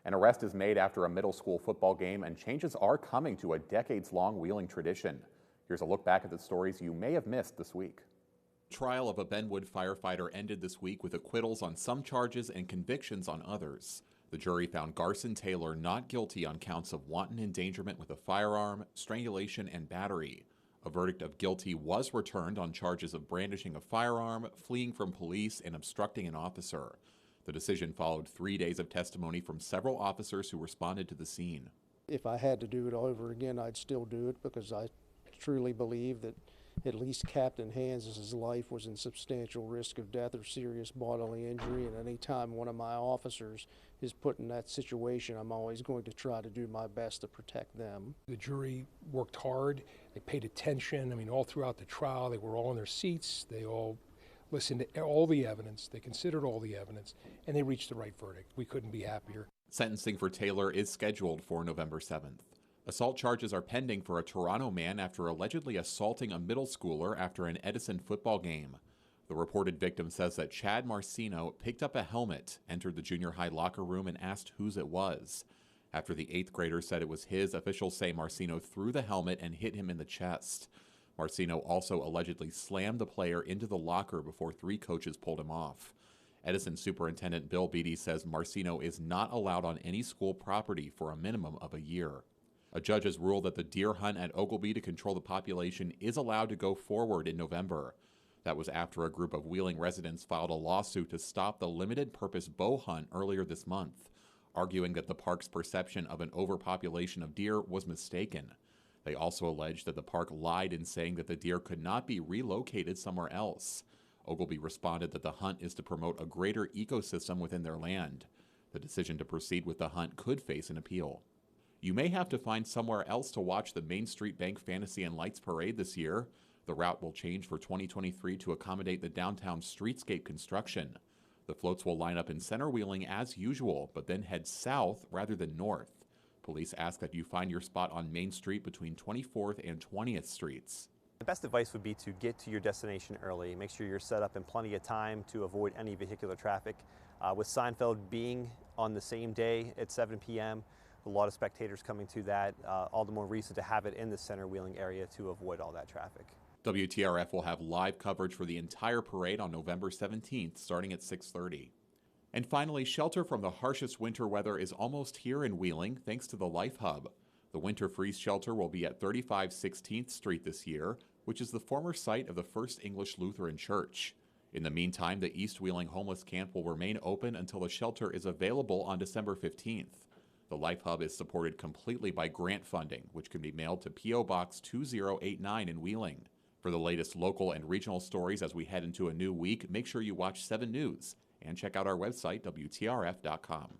An arrest is made after a middle school football game, and changes are coming to a decades-long Wheeling tradition. Here's a look back at the stories you may have missed this week. Trial of a Benwood firefighter ended this week with acquittals on some charges and convictions on others. The jury found Garson Taylor not guilty on counts of wanton endangerment with a firearm, strangulation, and battery. A verdict of guilty was returned on charges of brandishing a firearm, fleeing from police, and obstructing an officer. The decision followed 3 days of testimony from several officers who responded to the scene. If I had to do it over again, I'd still do it because I truly believe that at least Captain Hands' life was in substantial risk of death or serious bodily injury, and any time one of my officers is put in that situation, I'm always going to try to do my best to protect them. The jury worked hard, they paid attention. I mean, all throughout the trial, they were all in their seats, they all listened to all the evidence, they considered all the evidence, and they reached the right verdict. We couldn't be happier. Sentencing for Taylor is scheduled for November 7th. Assault charges are pending for a Toronto man after allegedly assaulting a middle schooler after an Edison football game. The reported victim says that Chad Marcino picked up a helmet, entered the junior high locker room, and asked whose it was. After the 8th grader said it was his, officials say Marcino threw the helmet and hit him in the chest. Marcino also allegedly slammed the player into the locker before 3 coaches pulled him off. Edison Superintendent Bill Beatty says Marcino is not allowed on any school property for a minimum of a year. A judge has ruled that the deer hunt at Oglebay to control the population is allowed to go forward in November. That was after a group of Wheeling residents filed a lawsuit to stop the limited-purpose bow hunt earlier this month, arguing that the park's perception of an overpopulation of deer was mistaken. They also alleged that the park lied in saying that the deer could not be relocated somewhere else. Oglebay responded that the hunt is to promote a greater ecosystem within their land. The decision to proceed with the hunt could face an appeal. You may have to find somewhere else to watch the Main Street Bank Fantasy and Lights Parade this year. The route will change for 2023 to accommodate the downtown streetscape construction. The floats will line up in center Wheeling as usual, but then head south rather than north. Police ask that you find your spot on Main Street between 24th and 20th Streets. The best advice would be to get to your destination early. Make sure you're set up in plenty of time to avoid any vehicular traffic. With Seinfeld being on the same day at 7 p.m., a lot of spectators coming to that, all the more reason to have it in the center Wheeling area to avoid all that traffic. WTRF will have live coverage for the entire parade on November 17th, starting at 6:30. And finally, shelter from the harshest winter weather is almost here in Wheeling, thanks to the Life Hub. The Winter Freeze Shelter will be at 35 16th Street this year, which is the former site of the First English Lutheran Church. In the meantime, the East Wheeling Homeless Camp will remain open until the shelter is available on December 15th. The Life Hub is supported completely by grant funding, which can be mailed to P.O. Box 2089 in Wheeling. For the latest local and regional stories as we head into a new week, make sure you watch 7 News and check out our website, WTRF.com.